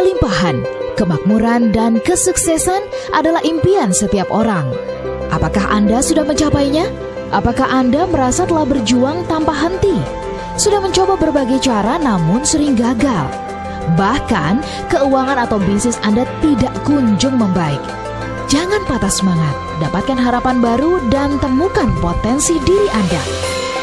Kelimpahan, kemakmuran, dan kesuksesan adalah impian setiap orang. Apakah Anda sudah mencapainya? Apakah Anda merasa telah berjuang tanpa henti? Sudah mencoba berbagai cara namun sering gagal? Bahkan, keuangan atau bisnis Anda tidak kunjung membaik. Jangan patah semangat, dapatkan harapan baru dan temukan potensi diri Anda.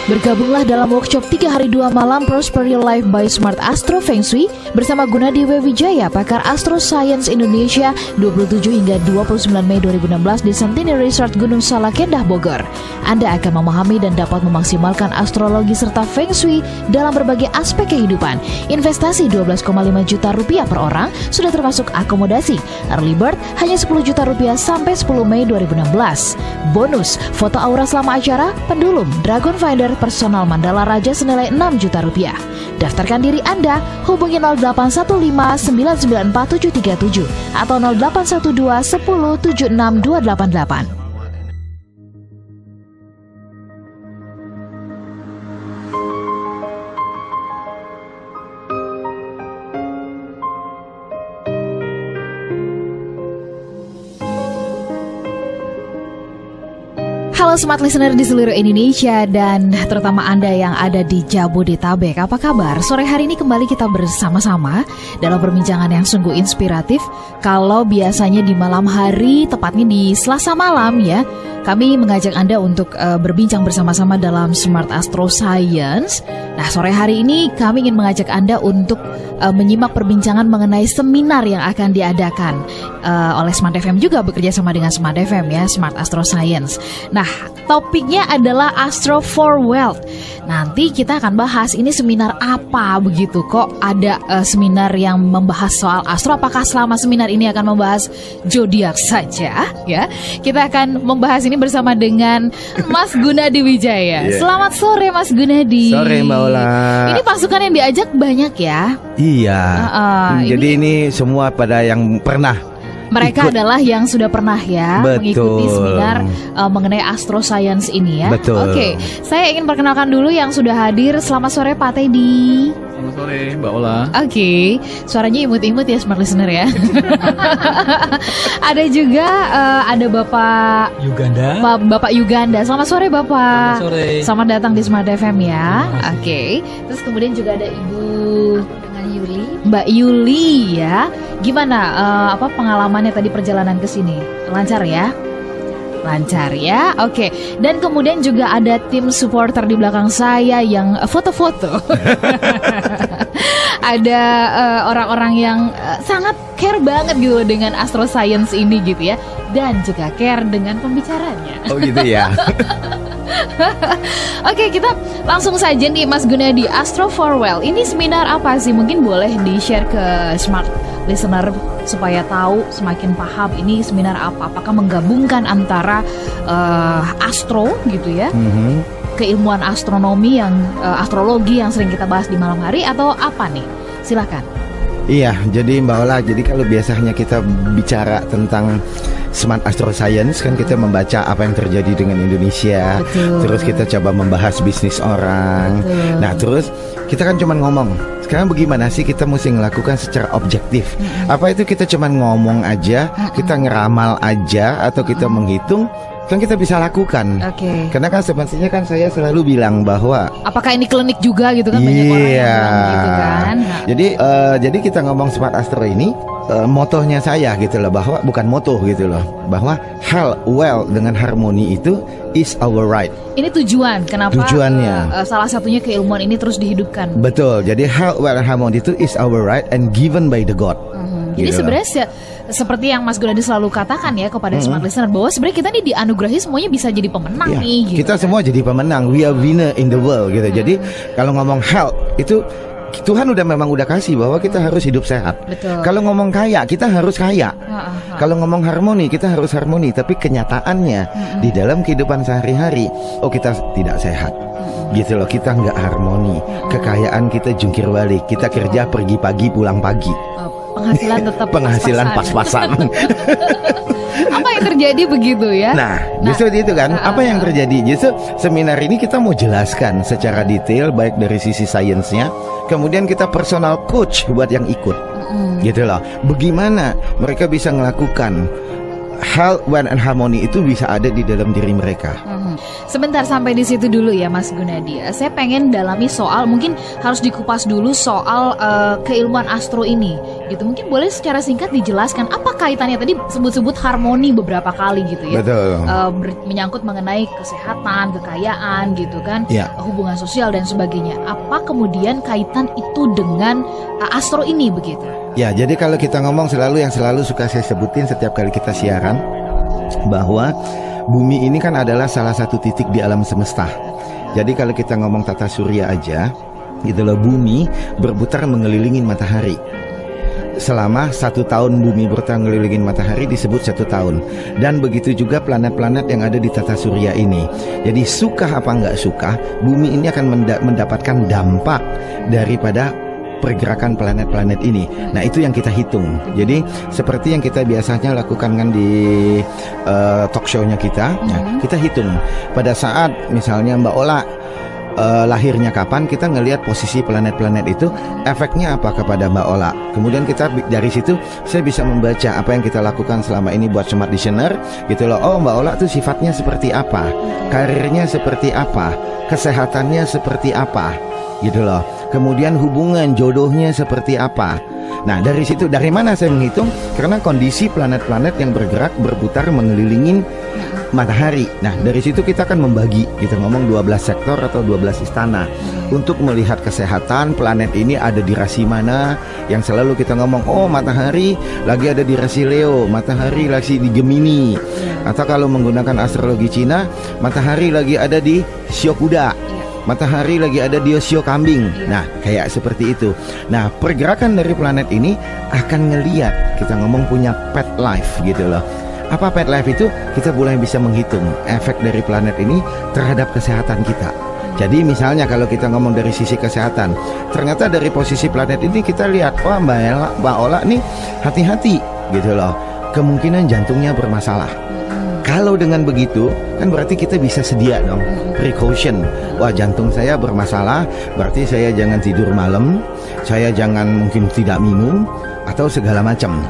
Bergabunglah dalam workshop 3 hari 2 malam Prosper Your Life by Smart Astro Feng Shui bersama Gunadi W. Wijaya, pakar Astro Science Indonesia, 27 hingga 29 Mei 2016 di Centenary Resort Gunung Salak, Kedah, Bogor. Anda akan memahami dan dapat memaksimalkan astrologi serta Feng Shui dalam berbagai aspek kehidupan. Investasi 12,5 juta rupiah per orang, sudah termasuk akomodasi. Early bird hanya 10 juta rupiah sampai 10 Mei 2016. Bonus, foto aura selama acara, pendulum, Dragon Finder, personal mandala raja senilai 6 juta rupiah. Daftarkan diri Anda, hubungi 0815944737 atau 081210762288. Halo Smart Listener di seluruh Indonesia dan terutama Anda yang ada di Jabodetabek. Apa kabar? Sore hari ini kembali kita bersama-sama dalam perbincangan yang sungguh inspiratif. Kalau biasanya di malam hari, tepatnya di Selasa malam ya, kami mengajak Anda untuk berbincang bersama-sama dalam Smart Astro Science. Nah, sore hari ini kami ingin mengajak Anda untuk menyimak perbincangan mengenai seminar yang akan diadakan oleh Smart FM, juga bekerja sama dengan Smart FM ya, Smart Astro Science. Nah, topiknya adalah Astro for Wealth. Nanti kita akan bahas ini seminar apa begitu, kok ada seminar yang membahas soal astro. Apakah selama seminar ini akan membahas zodiak saja ya? Kita akan membahas ini bersama dengan Mas Gunadi Wijaya. Yeah. Selamat sore Mas Gunadi. Sore Mbak Ola. Ini pasukan yang diajak banyak ya? Iya. Jadi ini semua pada yang pernah. Mereka adalah yang sudah pernah ya mengikuti seminar mengenai Astro Science ini ya. Betul. Oke, saya ingin perkenalkan dulu yang sudah hadir. Selamat sore Pak Teddy. Selamat sore Mbak Ola. Oke, suaranya imut-imut ya Smart Listener ya. Ada juga ada Bapak Yuganda. Bapak Yuganda. Selamat sore Bapak. Selamat sore. Selamat datang di Smart FM ya. Oke. Terus kemudian juga ada Ibu Mbak Yuli ya. Gimana pengalamannya tadi perjalanan ke sini? Lancar ya? Lancar ya. Oke. Dan kemudian juga ada tim supporter di belakang saya yang foto-foto. Ada orang-orang yang sangat care banget gitu dengan Astro Science ini gitu ya. Dan juga care dengan pembicaranya. Oh gitu ya. Oke, kita langsung saja nih Mas Gunadi, Astro for Wealth. Ini seminar apa sih? Mungkin boleh di-share ke Smart Listener supaya tahu, semakin paham ini seminar apa. Apakah menggabungkan antara astro gitu ya, keilmuan astronomi yang astrologi yang sering kita bahas di malam hari, atau apa nih? Silakan. Iya, jadi Mbak Ola, jadi kalau biasanya kita bicara tentang Smart Astro Science kan kita membaca apa yang terjadi dengan Indonesia. Betul. Terus kita coba membahas bisnis orang. Betul. Nah terus kita kan cuma ngomong. Sekarang bagaimana sih kita mesti melakukan secara objektif? Apa itu kita cuma ngomong aja, kita ngeramal aja, atau kita menghitung? Kan kita bisa lakukan. Oke. Karena kan sebenarnya kan saya selalu bilang bahwa apakah ini klinik juga gitu kan, banyak orang yang bilang gitu kan. Nah. Jadi kita ngomong Smart Astro ini motonya saya gitu loh, bahwa bukan moto gitu loh, bahwa health, wealth dengan harmoni itu is our right. Ini tujuan kenapa Tujuannya. Salah satunya keilmuan ini terus dihidupkan. Betul. Jadi health, wealth, and harmony itu is our right and given by the God. Jadi Gitu sebenarnya seperti yang Mas Gunadi selalu katakan ya kepada Smart Listener, bahwa sebenarnya kita nih dianugerahi semuanya bisa jadi pemenang Ya, nih gitu. kita semua jadi pemenang. We are winner in the world gitu. Jadi kalau ngomong health itu Tuhan memang udah kasih bahwa kita harus hidup sehat. Betul. Kalau ngomong kaya, kita harus kaya. Kalau ngomong harmoni, kita harus harmoni. Tapi kenyataannya di dalam kehidupan sehari-hari, kita tidak sehat. Gitu loh, kita nggak harmoni. Kekayaan kita jungkir balik. Kita kerja pergi pagi, pulang pagi. Penghasilan tetap Penghasilan pas-pasan. Apa yang terjadi begitu ya? Nah, justru itu kan, apa yang terjadi? Justru seminar ini kita mau jelaskan secara detail, baik dari sisi sainsnya, kemudian kita personal coach buat yang ikut, gitu loh. Bagaimana mereka bisa melakukan health, wealth, and harmony itu bisa ada di dalam diri mereka. Sebentar, sampai di situ dulu ya Mas Gunadi. Saya pengen dalami soal, mungkin harus dikupas dulu soal keilmuan astro ini gitu. Mungkin boleh secara singkat dijelaskan apa kaitannya, tadi sebut-sebut harmoni beberapa kali gitu ya. Betul. Menyangkut mengenai kesehatan, kekayaan gitu kan, hubungan sosial dan sebagainya. Apa kemudian kaitan itu dengan astro ini begitu? Ya, jadi kalau kita ngomong yang selalu suka saya sebutin setiap kali kita siaran, bahwa bumi ini kan adalah salah satu titik di alam semesta. Jadi kalau kita ngomong tata surya aja, gitu loh, bumi berputar mengelilingi matahari. Selama 1 tahun bumi berputar mengelilingi matahari disebut 1 tahun. Dan begitu juga planet-planet yang ada di tata surya ini. Jadi suka apa nggak suka, bumi ini akan mendapatkan dampak daripada pergerakan planet-planet ini. Nah, itu yang kita hitung. Jadi seperti yang kita biasanya lakukan kan di talk show-nya kita, kita hitung pada saat misalnya Mbak Ola lahirnya kapan, kita ngelihat posisi planet-planet itu, efeknya apa kepada Mbak Ola. Kemudian kita dari situ saya bisa membaca apa yang kita lakukan selama ini buat Smart Listener, gitu loh. Oh, Mbak Ola tuh sifatnya seperti apa, karirnya seperti apa, kesehatannya seperti apa, gitu loh. Kemudian hubungan jodohnya seperti apa. Nah, dari situ, dari mana saya menghitung? Karena kondisi planet-planet yang bergerak berputar mengelilingi matahari. Nah, dari situ kita akan membagi, kita ngomong 12 sektor atau 12 istana untuk melihat kesehatan planet ini ada di rasi mana. Yang selalu kita ngomong, oh matahari lagi ada di rasi Leo, matahari lagi di Gemini. Atau kalau menggunakan astrologi Cina, matahari lagi ada di Shio Kuda, matahari lagi ada di Shio Kambing. Nah, kayak seperti itu. Nah, pergerakan dari planet ini akan ngeliat, kita ngomong punya pet life gitu loh. Apa pet life itu? Kita mulai bisa menghitung efek dari planet ini terhadap kesehatan kita. Jadi misalnya kalau kita ngomong dari sisi kesehatan, ternyata dari posisi planet ini kita lihat, wah Mbak Ola nih hati-hati gitu loh, kemungkinan jantungnya bermasalah. Kalau dengan begitu, kan berarti kita bisa sedia dong, precaution. Wah, jantung saya bermasalah, berarti saya jangan tidur malam, saya jangan mungkin tidak minum, atau segala macam.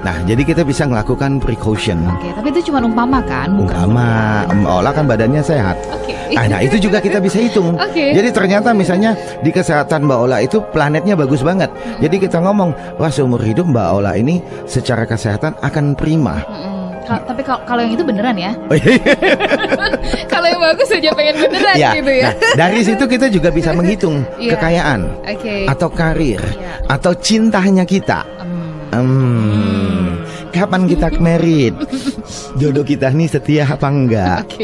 Nah, jadi kita bisa melakukan precaution. Oke, tapi itu cuma umpama kan? Umpama, Ola kan badannya sehat. Nah, itu juga kita bisa hitung. Jadi ternyata misalnya di kesehatan Mbak Ola itu planetnya bagus banget. Jadi kita ngomong, wah seumur hidup Mbak Ola ini secara kesehatan akan prima. Tapi kalau yang itu beneran ya? Kalau yang bagus aja pengen beneran gitu ya. Nah, dari situ kita juga bisa menghitung kekayaan, atau karir, atau cintanya kita. Kapan kita married? Jodoh kita nih setia apa enggak?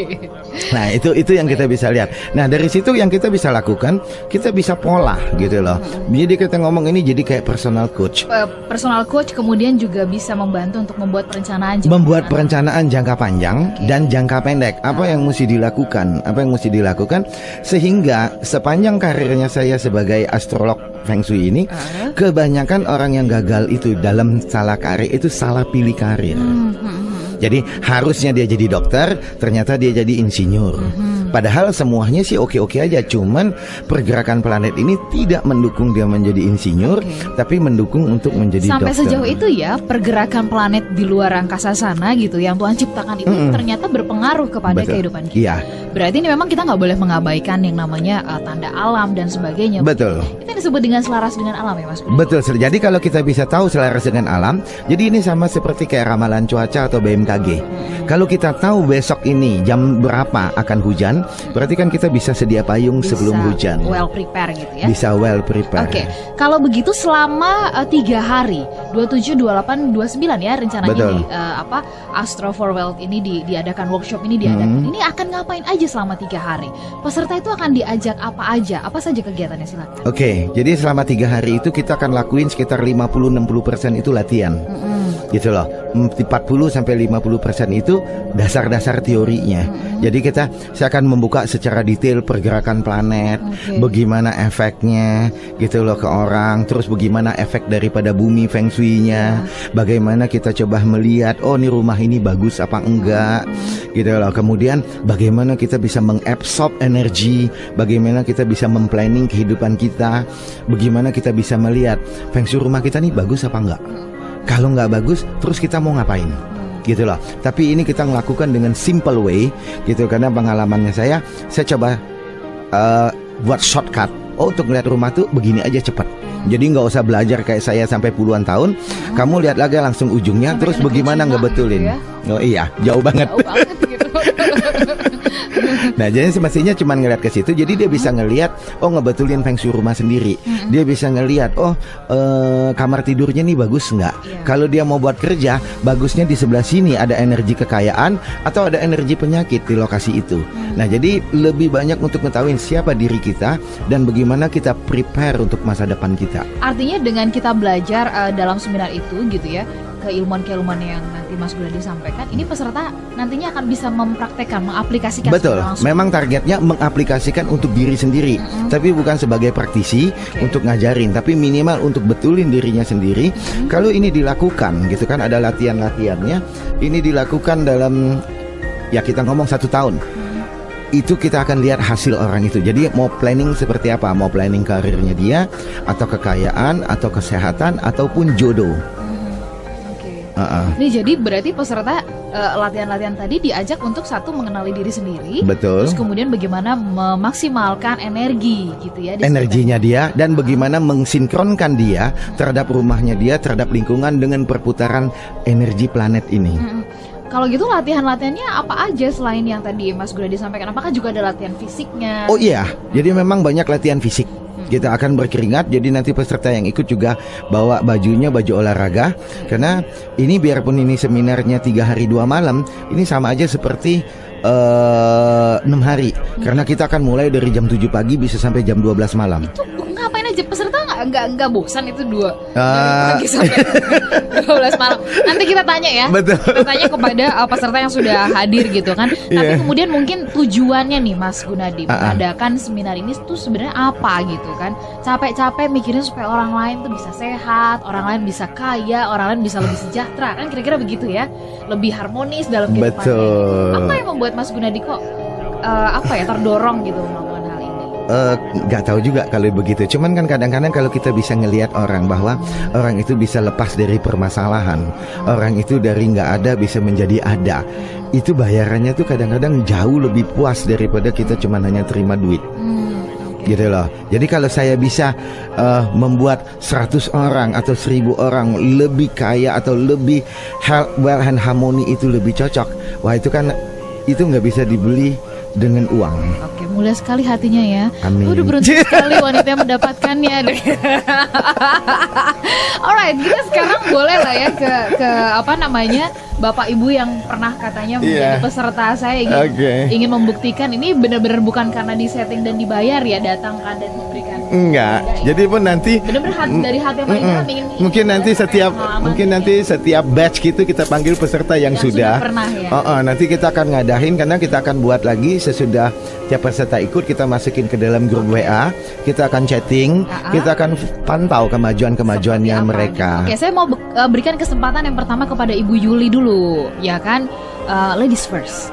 Nah, itu yang kita bisa lihat. Nah, dari situ yang kita bisa lakukan, kita bisa pola gitu loh. Jadi kita ngomong ini jadi kayak personal coach. Personal coach kemudian juga bisa membantu untuk membuat perencanaan. Membuat perencanaan jangka panjang dan jangka pendek. Apa yang mesti dilakukan? Apa yang mesti dilakukan sehingga sepanjang karirnya saya sebagai astrolog Feng Shui ini, kebanyakan orang yang gagal itu dalam salah karir itu salah pilih karir. Jadi harusnya dia jadi dokter, ternyata dia jadi insinyur. Padahal semuanya sih oke-oke aja, cuman pergerakan planet ini tidak mendukung dia menjadi insinyur, tapi mendukung untuk menjadi sampai dokter. Sejauh itu ya, pergerakan planet di luar angkasa sana gitu, yang Tuhan ciptakan itu ternyata berpengaruh kepada kehidupan kita. Iya. Berarti ini memang kita nggak boleh mengabaikan yang namanya tanda alam dan sebagainya. Betul. Itu disebut dengan selaras dengan alam ya Mas. Betul. Jadi kalau kita bisa tahu selaras dengan alam, jadi ini sama seperti kayak ramalan cuaca atau BMKG. Kalau kita tahu besok ini jam berapa akan hujan, berarti kan kita bisa sedia payung sebelum hujan. Well prepare gitu ya. Bisa well prepare. Kalau begitu selama 3 hari, 27, 28, 29 ya rencananya. Betul. Di Astro for Wealth ini diadakan workshop ini diadakan. Ini akan ngapain aja selama 3 hari? Peserta itu akan diajak apa aja? Apa saja kegiatannya, silakan. Jadi selama 3 hari itu kita akan lakuin sekitar 50-60% itu latihan. Gitu loh. 40-50% itu dasar-dasar teorinya. Jadi saya akan membuka secara detail pergerakan planet, bagaimana efeknya gitu loh ke orang, terus bagaimana efek daripada bumi feng shui-nya, bagaimana kita coba melihat oh nih rumah ini bagus apa enggak gitu loh. Kemudian bagaimana kita bisa mengabsorb energi, bagaimana kita bisa memplanning kehidupan kita, bagaimana kita bisa melihat feng shui rumah kita nih bagus apa enggak. Kalau nggak bagus, terus kita mau ngapain? Gitu loh. Tapi ini kita melakukan dengan simple way, gitu. Karena pengalamannya saya coba buat shortcut. Oh, untuk lihat rumah tuh begini aja cepat. Jadi nggak usah belajar kayak saya sampai puluhan tahun. Kamu lihat lagi langsung ujungnya, sampai terus bagaimana ngebetulin? Gitu ya? Oh iya, jauh banget. Jauh banget gitu. Nah, jadi semestinya cuma ngeliat ke situ. Jadi dia bisa ngelihat, oh ngebetulin feng shui rumah sendiri. Dia bisa ngelihat, oh kamar tidurnya nih bagus nggak? Kalau dia mau buat kerja, bagusnya di sebelah sini ada energi kekayaan atau ada energi penyakit di lokasi itu. Nah, jadi lebih banyak untuk mengetahui siapa diri kita dan bagaimana kita prepare untuk masa depan kita. Artinya dengan kita belajar dalam seminar itu gitu ya, keilmuan-keilmuan yang nanti Mas Gunadi sampaikan, ini peserta nantinya akan bisa mempraktekkan, mengaplikasikan. Betul, memang targetnya mengaplikasikan untuk diri sendiri, tapi bukan sebagai praktisi untuk ngajarin, tapi minimal untuk betulin dirinya sendiri. Kalau ini dilakukan gitu kan, ada latihan-latihannya, ini dilakukan dalam, ya kita ngomong 1 tahun. Itu kita akan lihat hasil orang itu. Jadi mau planning seperti apa, mau planning karirnya dia, atau kekayaan, atau kesehatan, ataupun jodoh. Ini jadi berarti peserta latihan-latihan tadi diajak untuk satu mengenali diri sendiri. Betul. Terus kemudian bagaimana memaksimalkan energi gitu ya. Energinya dia dan bagaimana mensinkronkan dia terhadap rumahnya dia, terhadap lingkungan dengan perputaran energi planet ini. Kalau gitu latihan-latihannya apa aja selain yang tadi Mas Gunadi sampaikan? Apakah juga ada latihan fisiknya? Oh iya, jadi memang banyak latihan fisik. Kita akan berkeringat, jadi nanti peserta yang ikut juga bawa bajunya, baju olahraga. Karena ini biarpun ini seminarnya 3 hari 2 malam, ini sama aja seperti 6 hari. Karena kita akan mulai dari jam 7 pagi bisa sampai jam 12 malam. Itu ngapain aja peserta nggak bosan itu 2 pagi sampai 12 malam. Nanti kita tanya ya. Betul. Kita tanya kepada peserta yang sudah hadir gitu kan. Tapi kemudian mungkin tujuannya nih Mas Gunadi mengadakan seminar ini tuh sebenarnya apa gitu kan? Capek-capek mikirin supaya orang lain tuh bisa sehat, orang lain bisa kaya, orang lain bisa lebih sejahtera kan, kira-kira begitu ya, lebih harmonis dalam kehidupannya. Betul. Apa yang membuat Mas Gunadi kok terdorong gitu melakukan hal ini? Gak tahu juga kalau begitu. Cuman kan kadang-kadang kalau kita bisa ngelihat orang bahwa orang itu bisa lepas dari permasalahan, orang itu dari nggak ada bisa menjadi ada, itu bayarannya tuh kadang-kadang jauh lebih puas daripada kita cuma hanya terima duit. Gitu loh. Jadi kalau saya bisa membuat 100 orang atau 1000 orang lebih kaya atau lebih well and harmony, itu lebih cocok. Wah, itu kan itu nggak bisa dibeli dengan uang. Oke, mulia sekali hatinya ya. Amin. Udah beruntung sekali wanita yang mendapatkannya. Alright, kita sekarang boleh lah ya ke apa namanya, Bapak Ibu yang pernah katanya menjadi peserta saya ingin membuktikan ini benar-benar bukan karena disetting dan dibayar ya, datang kan dan memberikan. Enggak. Jadi pun nanti benar-benar dari hati yang paling dalam ingin mungkin nanti setiap batch gitu kita panggil peserta yang sudah pernah ya. Nanti kita akan ngadahin, karena kita akan buat lagi sesudah tiap peserta ikut, kita masukin ke dalam grup WA, kita akan chatting, kita akan pantau kemajuannya mereka. Oke, saya mau berikan kesempatan yang pertama kepada Ibu Yuli dulu, ya kan, ladies first.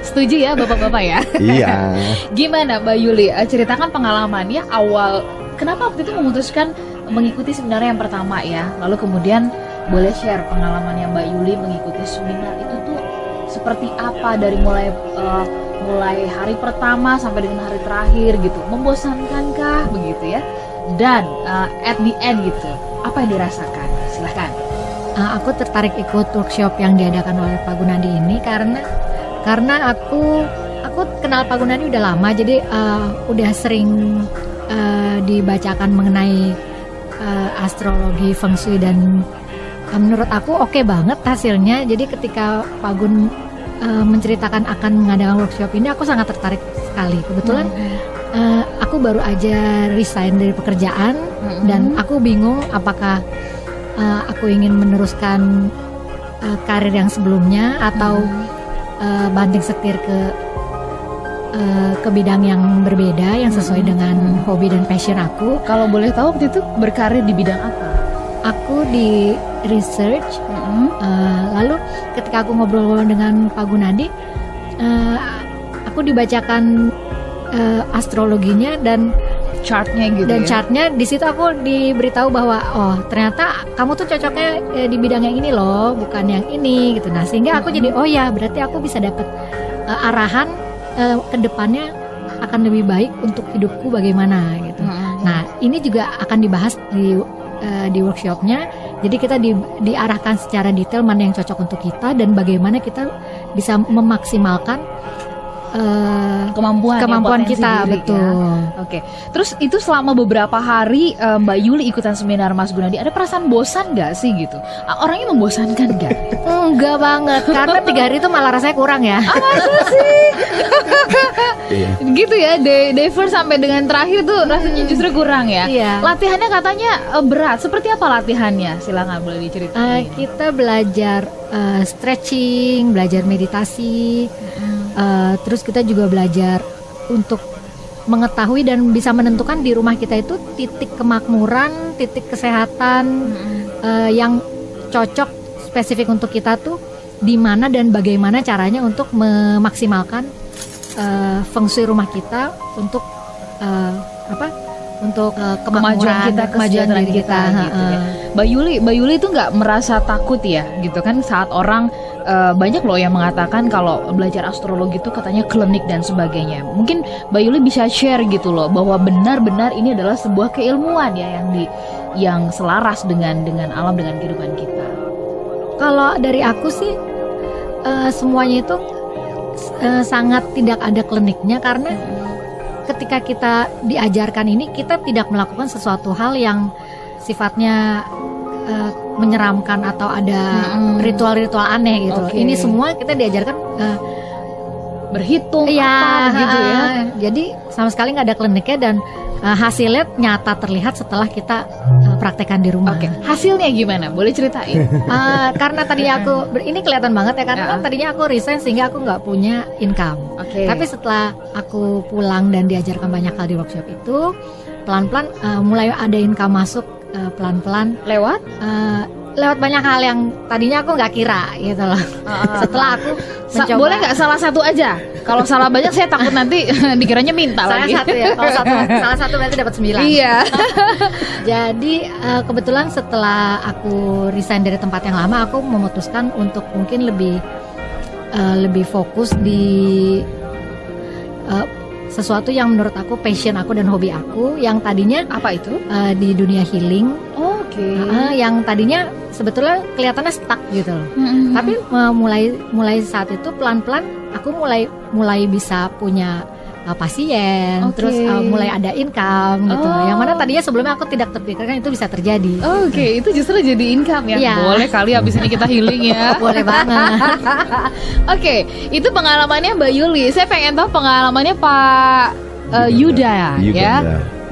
Setuju ya bapak-bapak ya? Iya. Gimana Mbak Yuli, ceritakan pengalamannya awal, kenapa waktu itu memutuskan mengikuti seminar yang pertama ya, lalu kemudian boleh share pengalamannya Mbak Yuli mengikuti seminar itu tuh seperti apa, dari mulai hari pertama sampai dengan hari terakhir gitu, membosankankah begitu ya, dan at the end gitu apa yang dirasakan? Silahkan. Aku tertarik ikut workshop yang diadakan oleh Pak Gunadi ini karena aku kenal Pak Gunadi udah lama, jadi udah sering dibacakan mengenai astrologi, feng shui, dan menurut aku oke banget hasilnya. Jadi ketika Pak Gun menceritakan akan mengadakan workshop ini, aku sangat tertarik sekali. Kebetulan aku baru aja resign dari pekerjaan dan aku bingung apakah aku ingin meneruskan karir yang sebelumnya atau banting setir ke bidang yang berbeda yang sesuai dengan hobi dan passion aku. Kalau boleh tahu waktu itu berkarir di bidang apa? Aku di research. Lalu ketika aku ngobrol dengan Pak Gunadi, aku dibacakan astrologinya dan Chartnya gitu dan ya? chartnya di situ aku diberitahu bahwa oh ternyata kamu tuh cocoknya di bidang yang ini loh, bukan yang ini gitu. Nah sehingga aku jadi oh ya berarti aku bisa dapat arahan ke depannya akan lebih baik untuk hidupku bagaimana gitu. Nah ini juga akan dibahas di workshopnya. Jadi kita diarahkan secara detail mana yang cocok untuk kita dan bagaimana kita bisa memaksimalkan kemampuan kita diri, betul. Ya. Oke. Terus itu selama beberapa hari Mbak Yuli ikutan seminar Mas Gunadi, ada perasaan bosan nggak sih gitu? Orangnya membosankan nggak? Enggak banget, karena 3 hari itu malah rasanya kurang ya. Masa sih? Gitu ya, day first sampai dengan terakhir tuh rasanya justru kurang ya. Iya. Latihannya katanya berat. Seperti apa latihannya? Silakan boleh diceritain. Kita belajar stretching, belajar meditasi. Terus kita juga belajar untuk mengetahui dan bisa menentukan di rumah kita itu titik kemakmuran, titik kesehatan yang cocok spesifik untuk kita tuh di mana dan bagaimana caranya untuk memaksimalkan feng shui rumah kita untuk kemajuan kita, kesejahteraan kita gitu ya. Mbak Yuli itu nggak merasa takut ya gitu kan saat orang banyak loh yang mengatakan kalau belajar astrologi itu katanya klinik dan sebagainya. Mungkin Mbak Yuli bisa share gitu loh bahwa benar-benar ini adalah sebuah keilmuan ya yang selaras dengan alam, dengan kehidupan kita. Kalau dari aku sih semuanya itu sangat tidak ada kliniknya karena ketika kita diajarkan ini kita tidak melakukan sesuatu hal yang sifatnya menyeramkan atau ada ritual-ritual aneh gitu. Okay. Ini semua kita diajarkan berhitung ya, apa gitu ya. Jadi sama sekali nggak ada kliniknya dan hasilnya nyata terlihat setelah kita praktekkan di rumah. Oke. Hasilnya gimana? Boleh ceritain? Karena tadinya aku ini kelihatan banget ya karena kan tadinya aku resign sehingga aku nggak punya income. Okay. Tapi setelah aku pulang dan diajarkan banyak hal di workshop itu, pelan-pelan mulai ada income masuk pelan-pelan lewat banyak hal yang tadinya aku nggak kira gitu loh. Setelah aku mencoba. Boleh nggak salah satu aja? Kalau salah banyak saya takut nanti dikiranya minta lagi. Satu ya. Kalau salah satu berarti dapat 9. Iya. Jadi kebetulan setelah aku resign dari tempat yang lama, aku memutuskan untuk mungkin lebih fokus di sesuatu yang menurut aku passion aku dan hobi aku yang tadinya apa itu? Di dunia healing. Oke. Yang tadinya sebetulnya kelihatannya stuck gitu loh. Tapi mulai saat itu pelan-pelan aku mulai bisa punya pasien, terus mulai ada income gitu. Yang mana tadinya sebelumnya aku tidak terpikirkan itu bisa terjadi. Oke, itu justru jadi income ya. Iya. Boleh kali habis ini kita healing ya. Boleh banget. Oke, itu pengalamannya Mbak Yuli. Saya pengen tahu pengalamannya Pak Yuda ya.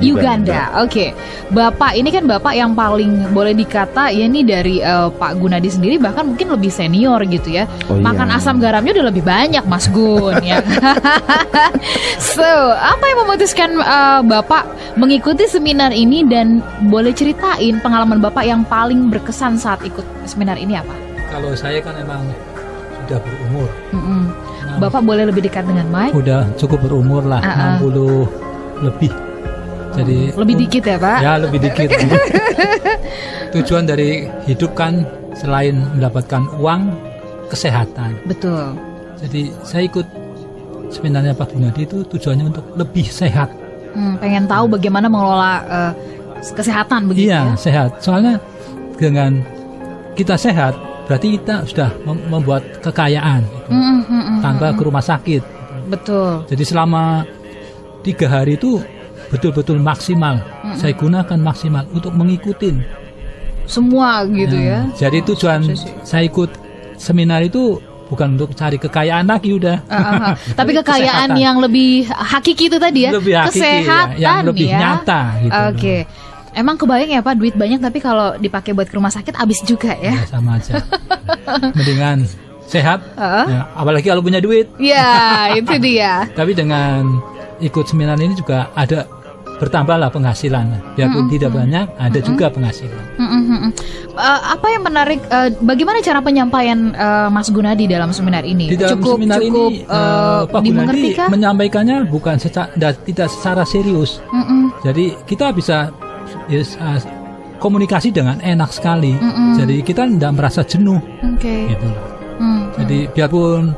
Uganda. Oke. Bapak ini kan Bapak yang paling boleh dikata ya ini dari Pak Gunadi sendiri bahkan mungkin lebih senior gitu ya. Makan asam garamnya udah lebih banyak Mas Gun ya. So, apa yang memutuskan Bapak mengikuti seminar ini dan boleh ceritain pengalaman Bapak yang paling berkesan saat ikut seminar ini apa? Kalau saya kan emang sudah berumur. Bapak boleh lebih dekat dengan Mike? Udah cukup berumur lah, 60 lebih. Jadi lebih dikit ya Pak? Ya lebih dikit. Tujuan dari hidup kan selain mendapatkan uang, kesehatan. Betul. Jadi saya ikut seminarnya Pak Gunadi itu tujuannya untuk lebih sehat. Pengen tahu bagaimana mengelola kesehatan begitu ya? Iya sehat. Soalnya dengan kita sehat berarti kita sudah membuat kekayaan tanpa ke rumah sakit. Betul. Jadi selama 3 hari itu betul-betul maksimal. Saya gunakan maksimal untuk mengikuti semua gitu ya. Jadi tujuan saya ikut seminar itu bukan untuk cari kekayaan lagi udah. Tapi kekayaan yang lebih hakiki itu tadi ya. Lebih hakiki, kesehatan yang lebih nyata gitu. Oke. Emang kebayang ya Pak, duit banyak tapi kalau dipakai buat ke rumah sakit habis juga ya. Ya, sama aja. Mendingan sehat, ya, apalagi kalau punya duit. Ya, itu dia. Tapi dengan ikut seminar ini juga ada bertambahlah penghasilan. Biarpun tidak banyak, ada juga penghasilan. Apa yang menarik? Bagaimana cara penyampaian Mas Gunadi dalam seminar ini? Di dalam seminar ini, Pak Gunadi menyampaikannya bukan tidak secara serius. Jadi kita bisa komunikasi dengan enak sekali. Jadi kita tidak merasa jenuh. Gitu. Jadi biarpun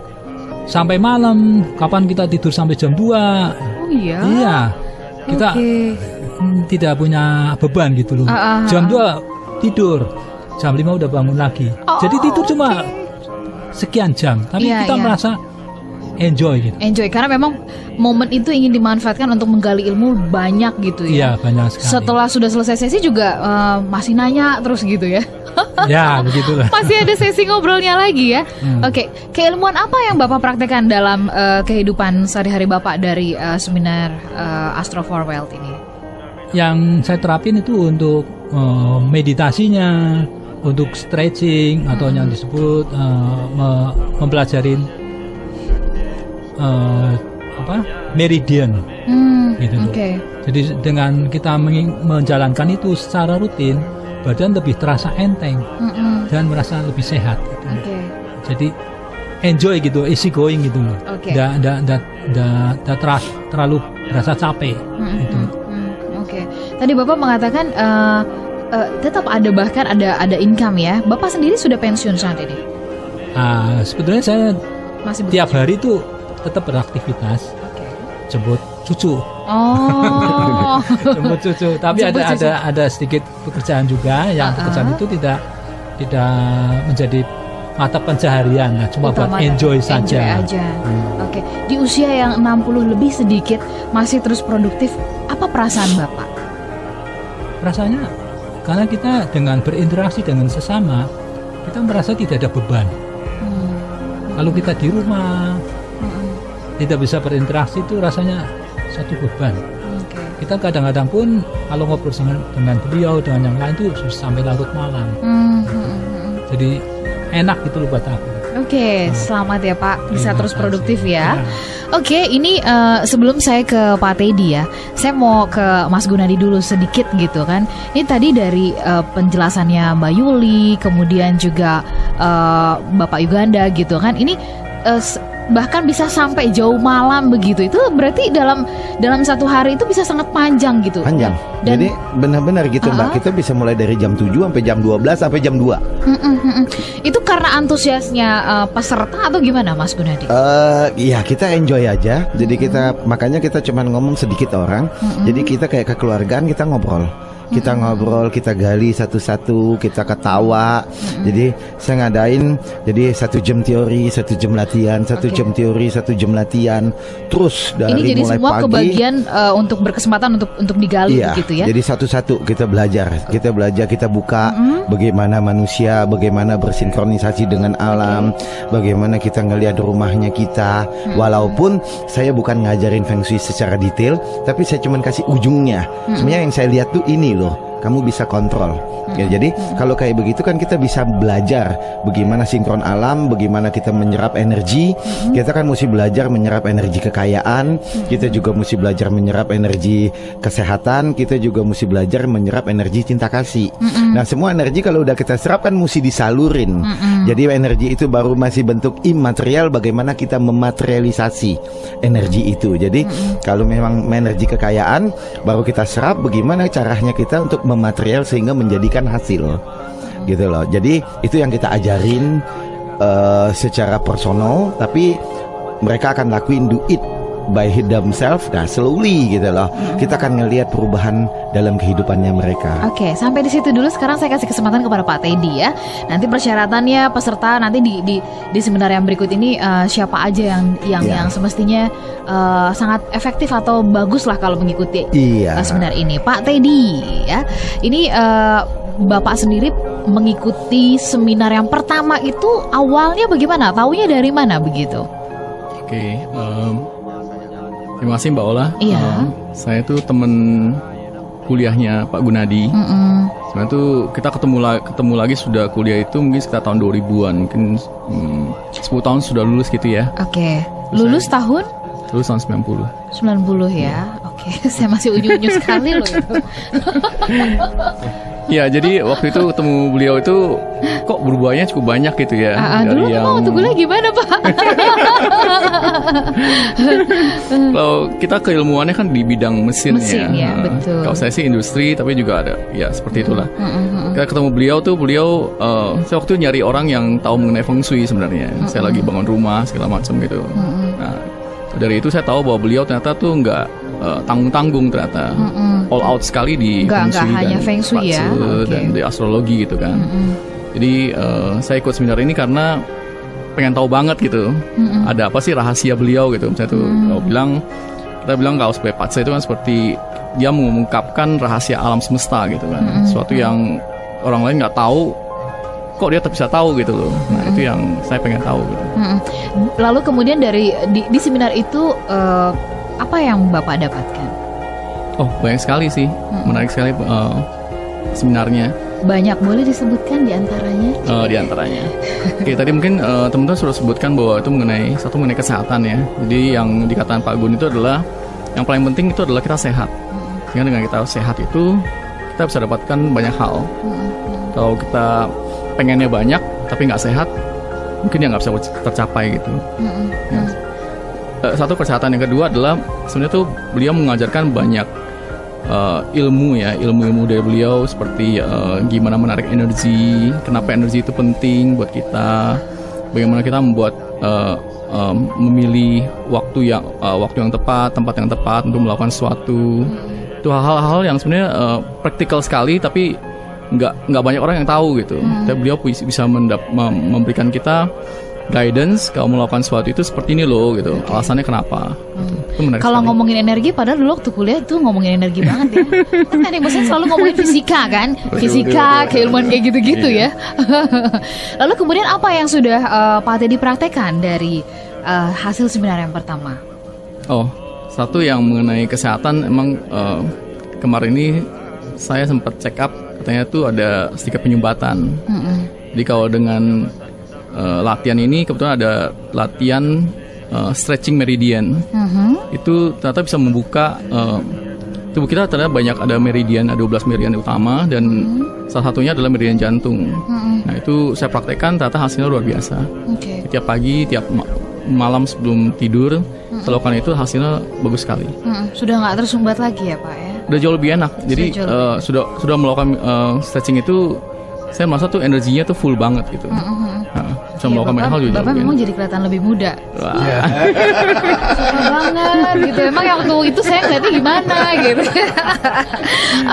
sampai malam, kapan kita tidur sampai jam 2. Oh iya. Iya. Kita tidak punya beban gitu loh. Jam 2 tidur, jam 5 udah bangun lagi. Jadi tidur cuma sekian jam, tapi kita merasa enjoy gitu. Enjoy karena memang momen itu ingin dimanfaatkan untuk menggali ilmu banyak gitu ya. Iya, banyak sekali. Setelah sudah selesai sesi juga masih nanya terus gitu ya. Ya, begitulah. Masih ada sesi ngobrolnya lagi ya. Oke, keilmuan apa yang Bapak praktekkan dalam kehidupan sehari-hari Bapak dari seminar Astro for Wealth ini? Yang saya terapin itu untuk meditasinya, untuk stretching atau yang disebut mempelajarin meridian, gitu loh. Jadi dengan kita menjalankan itu secara rutin, badan lebih terasa enteng dan merasa lebih sehat. Gitu. Jadi enjoy gitu, easy going gitu loh. Nggak terlalu berasa capek. Gitu. Tadi Bapak mengatakan tetap ada bahkan ada income ya. Bapak sendiri sudah pensiun saat ini? Sebetulnya saya masih tiap hari itu tetap beraktivitas, jemput cucu. Jemput cucu. Tapi ada sedikit pekerjaan juga, yang pekerjaan itu tidak menjadi mata pencaharian, cuma buat enjoy saja. Di usia yang 60 lebih sedikit masih terus produktif, apa perasaan Bapak? Perasaannya karena kita dengan berinteraksi dengan sesama, kita merasa tidak ada beban. Kalau kita di rumah tidak bisa berinteraksi, itu rasanya satu beban. Kita kadang-kadang pun kalau ngobrol dengan beliau, dengan yang lain itu sampai larut malam. Jadi enak gitu loh buat aku. Selamat ya Pak, bisa terus produktif ya. Ini sebelum saya ke Pak Teddy ya, saya mau ke Mas Gunadi dulu sedikit gitu kan. Ini tadi dari penjelasannya Mbak Yuli, kemudian juga Bapak Yuganda gitu kan. Ini bahkan bisa sampai jauh malam begitu. Itu berarti dalam satu hari itu bisa sangat panjang gitu. Panjang. Jadi benar-benar gitu Mbak. Kita bisa mulai dari jam 7 sampai jam 12 sampai jam 2. Itu karena antusiasnya peserta atau gimana Mas Gunadi? Iya, kita enjoy aja. Jadi makanya kita cuma ngomong sedikit orang. Jadi kita kayak kekeluargaan, kita ngobrol. Kita ngobrol, kita gali satu-satu, kita ketawa. Jadi saya ngadain, jadi 1 jam teori, 1 jam latihan, 1 jam teori, 1 jam latihan. Terus dari ini jadi mulai semua pagi, kebagian untuk berkesempatan untuk digali gitu ya. Jadi satu-satu kita belajar, kita buka bagaimana manusia, bagaimana bersinkronisasi dengan alam, bagaimana kita ngelihat rumahnya kita. Walaupun saya bukan ngajarin feng shui secara detail, tapi saya cuma kasih ujungnya. Sebenarnya yang saya lihat tuh ini loh, kamu bisa kontrol. Ya, jadi kalau kayak begitu kan kita bisa belajar bagaimana sinkron alam, bagaimana kita menyerap energi. Kita kan mesti belajar menyerap energi kekayaan, kita juga mesti belajar menyerap energi kesehatan, kita juga mesti belajar menyerap energi cinta kasih. Nah, semua energi kalau udah kita serap kan mesti disalurin. Jadi energi itu baru masih bentuk imaterial, bagaimana kita mematerialisasi energi itu. Jadi kalau memang energi kekayaan baru kita serap, bagaimana caranya kita untuk mematerial sehingga menjadikan hasil gitu loh. Jadi itu yang kita ajarin secara personal, tapi mereka akan lakuin do it by themselves. Nah, slowly gitu loh. Kita akan ngelihat perubahan dalam kehidupannya mereka. Sampai di situ dulu. Sekarang saya kasih kesempatan kepada Pak Teddy ya. Nanti persyaratannya peserta nanti di seminar yang berikut ini siapa aja yang semestinya sangat efektif atau bagus lah kalau mengikuti seminar ini. Pak Teddy ya. Ini Bapak sendiri mengikuti seminar yang pertama itu awalnya bagaimana? Taunya dari mana begitu? Terima kasih Mbak Ola. Iya. Saya tuh temenku kuliahnya Pak Gunadi. Sebenarnya tuh kita ketemu lagi sudah kuliah itu mungkin sekitar tahun 2000-an, mungkin 10 tahun sudah lulus gitu ya. Oke. Lulus tahun? Lulus tahun 90. 90 ya. Oke, saya masih unyu-unyu sekali loh itu. Ya, jadi waktu itu ketemu beliau itu kok berubahnya cukup banyak gitu ya. Dulu memang waktu kuliah gimana, Pak? Kalau kita keilmuannya kan di bidang mesin ya, betul. Kalau saya sih industri, tapi juga ada ya seperti itulah. Kita ketemu beliau, saya waktu itu nyari orang yang tahu mengenai feng shui sebenarnya. Saya lagi bangun rumah segala macam gitu. Nah, dari itu saya tahu bahwa beliau ternyata tuh nggak tanggung-tanggung ternyata. All out sekali di feng shui, hanya feng shui ya, dan di astrologi gitu kan. Jadi saya ikut seminar ini karena pengen tahu banget gitu, ada apa sih rahasia beliau gitu. Misalnya tuh kita bilang kalau sebagai Patse itu kan seperti dia mengungkapkan rahasia alam semesta gitu kan, sesuatu yang orang lain nggak tahu, kok dia bisa tahu gitu loh. Nah itu yang saya pengen tahu gitu. Lalu kemudian di seminar itu apa yang Bapak dapatkan? Oh banyak sekali sih, menarik sekali seminarnya. Banyak, boleh disebutkan di antaranya? Di antaranya. Oke, tadi mungkin teman-teman sudah sebutkan bahwa itu mengenai kesehatan ya. Jadi yang dikatakan Pak Gun itu adalah yang paling penting itu adalah kita sehat. Sehingga dengan kita sehat itu kita bisa dapatkan banyak hal. Kalau kita pengennya banyak tapi nggak sehat, mungkin ya nggak bisa tercapai gitu. Ya. Satu kesehatan, yang kedua adalah sebenarnya tuh beliau mengajarkan banyak ilmu dari beliau seperti gimana menarik energi, kenapa energi itu penting buat kita, bagaimana kita membuat memilih waktu yang tepat, tempat yang tepat untuk melakukan sesuatu. Itu hal-hal yang sebenarnya praktikal sekali tapi nggak banyak orang yang tahu gitu. Tapi beliau bisa memberikan kita guidance kalau melakukan sesuatu itu seperti ini loh gitu. Alasannya kenapa? Kalau ngomongin energi, padahal dulu waktu kuliah itu ngomongin energi banget ya. Kan teknik mesin selalu ngomongin fisika kan, fisika, keilmuan kayak gitu-gitu ya. Lalu kemudian apa yang sudah Pak Teddy praktekkan dari hasil seminar yang pertama? Oh, satu yang mengenai kesehatan, emang kemarin ini saya sempat check up, katanya tuh ada sedikit penyumbatan. Jadi kalau dengan latihan ini kebetulan ada latihan stretching meridian. Itu ternyata bisa membuka tubuh kita. Ternyata banyak ada meridian, ada 12 meridian utama dan salah satunya adalah meridian jantung. Nah itu saya praktekkan, ternyata hasilnya luar biasa. Tiap pagi, tiap malam sebelum tidur saya lakukan itu, hasilnya bagus sekali. Sudah nggak tersumbat lagi ya Pak ya? Udah jauh lebih enak. Jadi sudah melakukan stretching itu, saya merasa tuh energinya tuh full banget gitu. Bisa melakukan banyak hal juga. Bapak memang jadi kelihatan lebih muda. Suka banget gitu. Emang yang waktu itu saya ngeliatnya gimana gitu.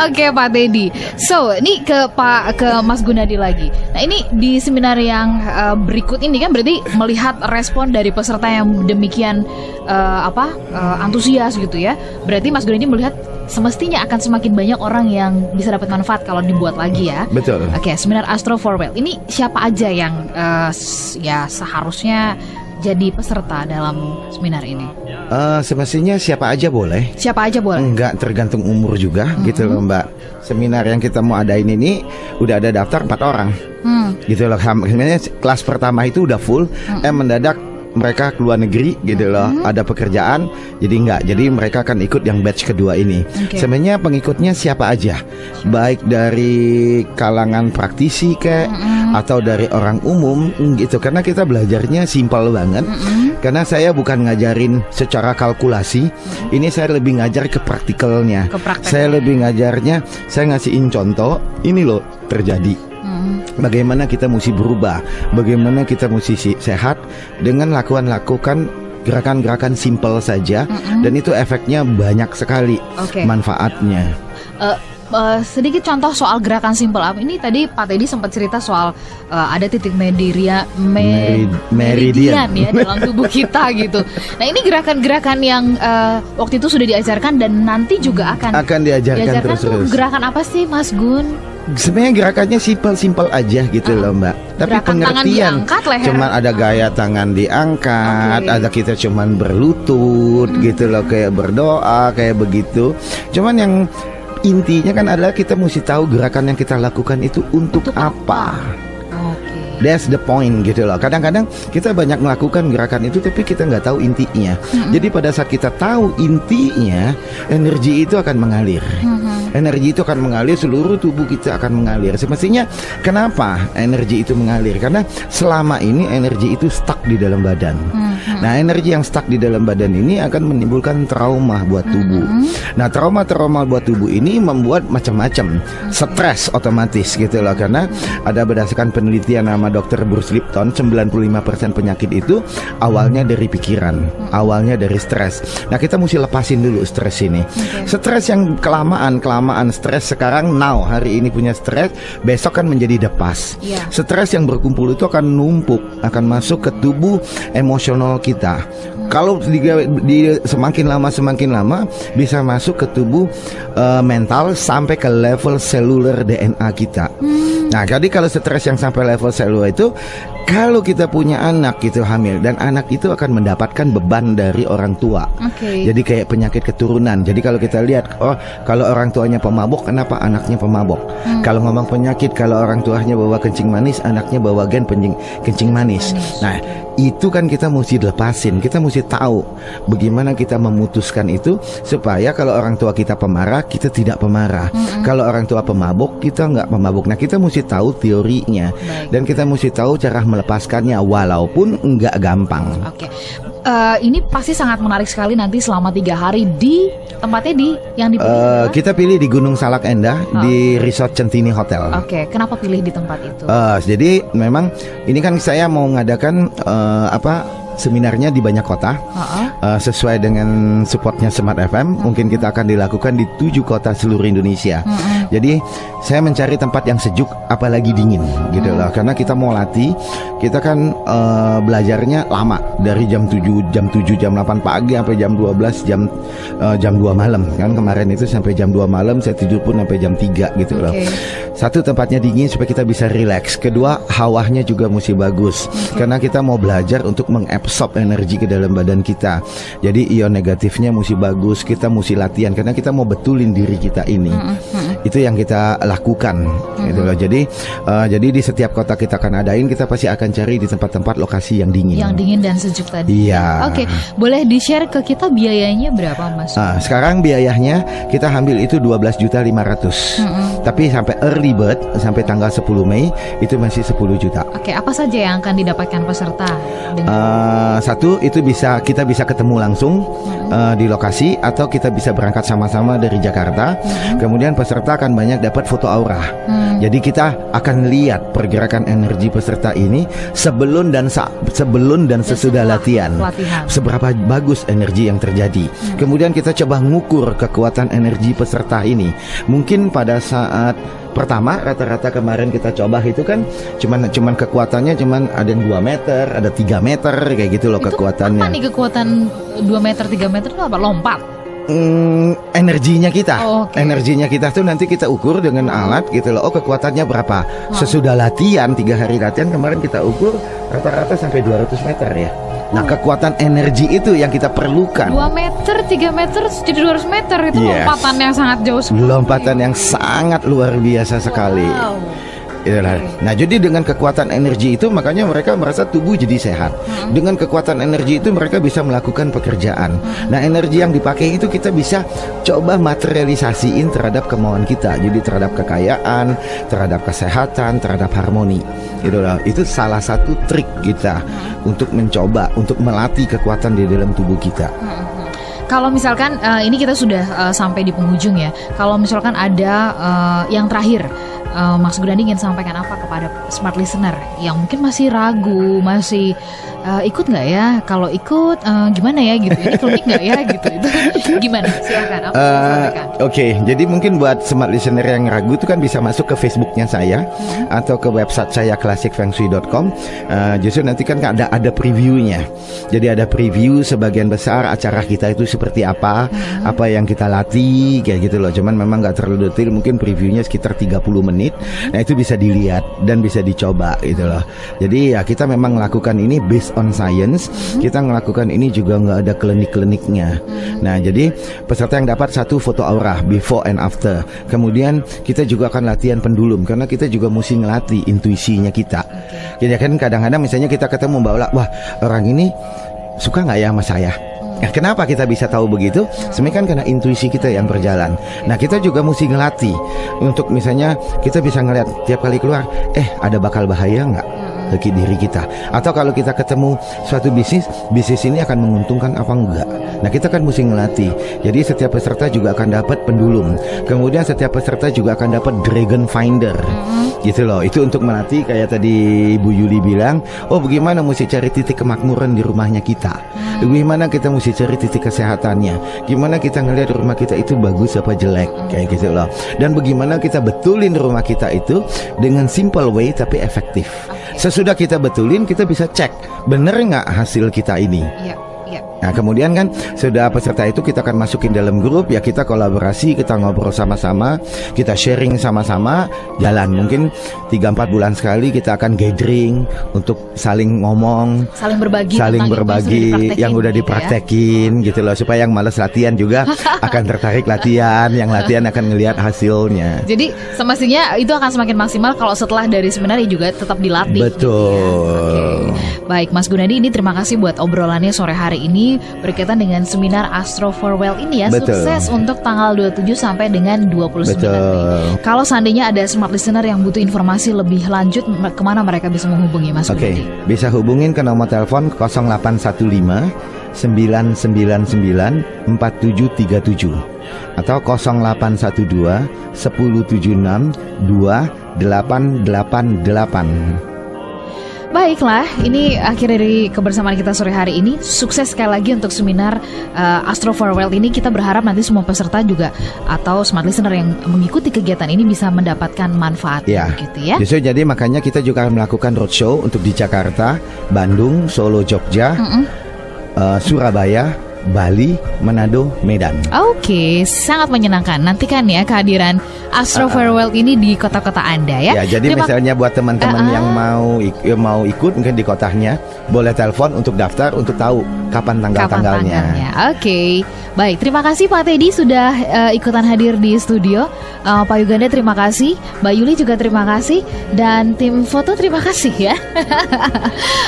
Oke Pak Teddy. So ini ke Mas Gunadi lagi. Nah ini di seminar yang berikut ini kan berarti melihat respon dari peserta yang demikian antusias gitu ya. Berarti Mas Gunadi melihat semestinya akan semakin banyak orang yang bisa dapat manfaat kalau dibuat lagi ya. Betul. Oke, seminar Astro for Well. Ini siapa aja yang ya seharusnya jadi peserta dalam seminar ini? Semestinya siapa aja boleh. Siapa aja boleh? Enggak tergantung umur juga gitu loh Mbak. Seminar yang kita mau adain ini udah ada daftar 4 orang. Gitu loh. Sebenarnya kelas pertama itu udah full. Mendadak mereka keluar negeri gitu loh, ada pekerjaan, jadi mereka akan ikut yang batch kedua ini. Sebenarnya pengikutnya siapa aja, baik dari kalangan praktisi atau dari orang umum gitu, karena kita belajarnya simpel banget. Karena saya bukan ngajarin secara kalkulasi, ini saya lebih ngajar ke praktikalnya. Saya lebih ngajarnya, saya ngasihin contoh, ini loh terjadi. Bagaimana kita mesti berubah, bagaimana kita mesti sehat dengan lakukan gerakan-gerakan simpel saja, dan itu efeknya banyak sekali manfaatnya. Sedikit contoh soal gerakan simpel apa ini tadi Pak Teddy sempat cerita soal ada titik meridian ya dalam tubuh kita gitu. Nah ini gerakan-gerakan yang waktu itu sudah diajarkan dan nanti juga akan diajarkan terus. Gerakan apa sih Mas Gun? Sebenarnya gerakannya simpel aja gitu loh Mbak. Tapi pengertian cuman ada gaya tangan diangkat, ada kita cuman berlutut gitu loh, kayak berdoa kayak begitu. Cuman yang intinya kan adalah kita mesti tahu gerakan yang kita lakukan itu untuk apa. That's the point gitu loh. Kadang-kadang kita banyak melakukan gerakan itu tapi kita nggak tahu intinya. Jadi pada saat kita tahu intinya, energi itu akan mengalir. Energi itu akan mengalir, seluruh tubuh kita akan mengalir. Semestinya kenapa energi itu mengalir? Karena selama ini energi itu stuck di dalam badan. Nah, energi yang stuck di dalam badan ini akan menimbulkan trauma buat tubuh. Nah, trauma-trauma buat tubuh ini membuat macam-macam, stres otomatis gitu loh. Karena ada berdasarkan penelitian nama Dr. Bruce Lipton, 95% penyakit itu awalnya dari pikiran, awalnya dari stres. Nah, kita mesti lepasin dulu stres ini. Stres yang kelamaan stres sekarang hari ini punya stres, besok kan menjadi depas. Stres yang berkumpul itu akan numpuk, akan masuk ke tubuh emosional kita. Kalau semakin lama bisa masuk ke tubuh mental sampai ke level seluler DNA kita. Nah, jadi kalau stres yang sampai level seluler itu, kalau kita punya anak gitu hamil, dan anak itu akan mendapatkan beban dari orang tua. Jadi kayak penyakit keturunan. Jadi kalau kita lihat, kalau orang tuanya pemabok, kenapa anaknya pemabok? Kalau ngomong penyakit, kalau orang tuanya bawa kencing manis, anaknya bawa gen kencing manis. Nah, itu kan kita mesti lepasin. Kita mesti tahu bagaimana kita memutuskan itu supaya kalau orang tua kita pemarah, kita tidak pemarah. Kalau orang tua pemabok, kita nggak pemabok. Nah, kita mesti tahu teorinya. Dan kita mesti tahu cara melepaskannya walaupun nggak gampang. Ini pasti sangat menarik sekali nanti selama 3 hari di tempatnya yang dipilih. Kita pilih di Gunung Salak Endah di Resort Centini Hotel. Kenapa pilih di tempat itu? Jadi memang ini kan saya mau mengadakan seminarnya di banyak kota, sesuai dengan supportnya Smart FM. Mungkin kita akan dilakukan di 7 kota seluruh Indonesia. Jadi saya mencari tempat yang sejuk, apalagi dingin gitu loh. Karena kita mau latih, kita kan belajarnya lama, dari jam 7, jam 8 pagi sampai jam 12, jam 2 malam. Kan kemarin itu sampai jam 2 malam, saya tidur pun sampai jam 3 gitu loh. Satu, tempatnya dingin supaya kita bisa relax. Kedua, hawanya juga mesti bagus. Karena kita mau belajar untuk mengabsorb energi ke dalam badan kita. Jadi ion negatifnya mesti bagus. Kita mesti latihan karena kita mau betulin diri kita ini. Itu yang kita lakukan gitu loh. Jadi di setiap kota kita akan adain, kita pasti akan cari di tempat-tempat lokasi yang dingin. Yang dingin dan sejuk tadi. Iya. Boleh di-share ke kita biayanya berapa, Mas? Sekarang biayanya kita ambil itu 12.500.000. Tapi sampai early bird sampai tanggal 10 Mei itu masih 10 juta. Apa saja yang akan didapatkan peserta? Satu, itu kita bisa ketemu langsung di lokasi, atau kita bisa berangkat sama-sama dari Jakarta. Kemudian peserta akan banyak dapat foto aura. Jadi kita akan lihat pergerakan energi peserta ini sebelum dan sesudah latihan. Seberapa bagus energi yang terjadi. Kemudian kita coba ngukur kekuatan energi peserta ini. Mungkin pada saat pertama rata-rata kemarin kita coba itu kan cuman kekuatannya ada yang 2 meter, ada 3 meter kayak gitu loh. Itu kekuatannya. Apa nih kekuatan 2 meter, 3 meter itu apa? Lompat? Energinya kita. Energinya kita tuh nanti kita ukur dengan alat gitu loh. Kekuatannya berapa? Sesudah latihan, 3 hari latihan kemarin kita ukur rata-rata sampai 200 meter ya. Nah, kekuatan energi itu yang kita perlukan. 2 meter, 3 meter, jadi 200 meter. Itu lompatan yang sangat jauh sekali. Lompatan yang sangat luar biasa sekali. Nah, jadi dengan kekuatan energi itu makanya mereka merasa tubuh jadi sehat. Dengan kekuatan energi itu mereka bisa melakukan pekerjaan. Nah, energi yang dipakai itu kita bisa coba materialisasiin terhadap kemauan kita. Jadi terhadap kekayaan, terhadap kesehatan, terhadap harmoni. Itu salah satu trik kita untuk mencoba untuk melatih kekuatan di dalam tubuh kita. Kalau misalkan ini kita sudah sampai di penghujung ya. Kalau misalkan ada yang terakhir, Mas Gunandi ingin sampaikan apa kepada smart listener yang mungkin masih ragu, masih ikut nggak ya? Kalau ikut gimana ya gitu? Ini klinik nggak ya gitu? Itu gimana? Silakan. Jadi mungkin buat smart listener yang ragu itu kan bisa masuk ke Facebooknya saya atau ke website saya classicfengshui.com. Justru nanti kan ada previewnya. Jadi ada preview sebagian besar acara kita itu seperti apa yang kita latih kayak gitu loh. Cuman memang nggak terlalu detail. Mungkin previewnya sekitar 30 menit. menit. Nah itu bisa dilihat dan bisa dicoba gitu loh. Jadi ya kita memang melakukan ini based on science. Kita melakukan ini juga nggak ada klinik-kliniknya. Nah jadi peserta yang dapat satu foto aura before and after. Kemudian kita juga akan latihan pendulum karena kita juga mesti ngelatih intuisinya kita. Jadi kan kadang-kadang misalnya kita ketemu Mbak Ola, wah orang ini suka nggak ya sama saya? Nah, kenapa kita bisa tahu begitu? Sebenarnya kan karena intuisi kita yang berjalan. Nah kita juga mesti ngelatih untuk misalnya kita bisa ngeliat tiap kali keluar, ada bakal bahaya nggak ke diri kita? Atau kalau kita ketemu suatu bisnis ini akan menguntungkan apa enggak? Nah kita kan mesti ngelatih. Jadi setiap peserta juga akan dapat pendulum. Kemudian setiap peserta juga akan dapat dragon finder. Gitu loh. Itu untuk melatih kayak tadi Bu Yuli bilang, bagaimana mesti cari titik kemakmuran di rumahnya kita. Bagaimana kita mesti cari titik kesehatannya. Gimana kita ngelihat rumah kita itu bagus apa jelek, kayak gitu loh. Dan bagaimana kita betulin rumah kita itu dengan simple way tapi efektif. Sesudah kita betulin, kita bisa cek bener nggak hasil kita ini. Nah kemudian kan sudah peserta itu kita akan masukin dalam grup, ya kita kolaborasi, kita ngobrol sama-sama, kita sharing sama-sama, jalan. Mungkin 3-4 bulan sekali kita akan gathering untuk saling ngomong, saling berbagi yang udah dipraktekin gitu loh, supaya yang malas latihan juga akan tertarik latihan, yang latihan akan ngelihat hasilnya. Jadi semestinya itu akan semakin maksimal kalau setelah dari seminar juga tetap dilatih. Betul. Baik Mas Gunadi, ini terima kasih buat obrolannya sore hari ini berkaitan dengan seminar Astro for Wealth ini ya. Betul. Sukses untuk tanggal 27 sampai dengan 29 Mei. Kalau seandainya ada smart listener yang butuh informasi lebih lanjut, kemana mereka bisa menghubungi Mas Gunadi? Bisa hubungin ke nomor telepon 0815 999 4737 atau 0812 1076 2888. Baiklah, ini akhir dari kebersamaan kita sore hari ini. Sukses sekali lagi untuk seminar Astro for Wealth ini. Kita berharap nanti semua peserta juga atau smart listener yang mengikuti kegiatan ini bisa mendapatkan manfaat gitu ya. Justru jadi makanya kita juga akan melakukan roadshow untuk di Jakarta, Bandung, Solo, Jogja, Surabaya, Bali, Manado, Medan. Oke, sangat menyenangkan. Nantikan ya kehadiran Astro for Wealth ini di kota-kota Anda ya. Ya, jadi misalnya buat teman-teman yang mau ikut mungkin di kotanya, boleh telepon untuk daftar untuk tahu kapan tanggalnya. Oke. Baik, terima kasih Pak Teddy sudah ikutan hadir di studio. Pak Yuganda terima kasih, Mbak Yuli juga terima kasih, dan tim foto terima kasih ya.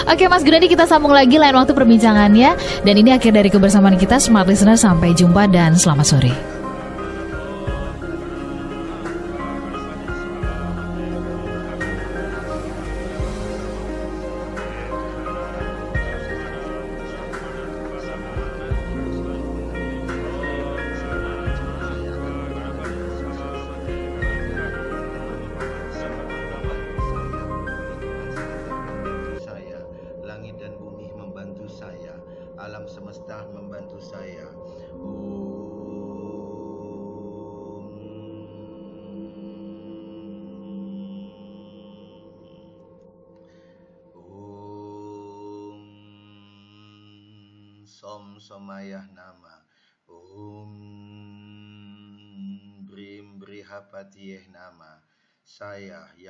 Oke Mas Gunadi, kita sambung lagi lain waktu perbincangannya. Dan ini akhir dari kebersamaan kita Smart Listener. Sampai jumpa dan selamat sore. Alam semesta membantu saya. Som Somayah Nama. Brim Brihapatiyeh Nama. Saya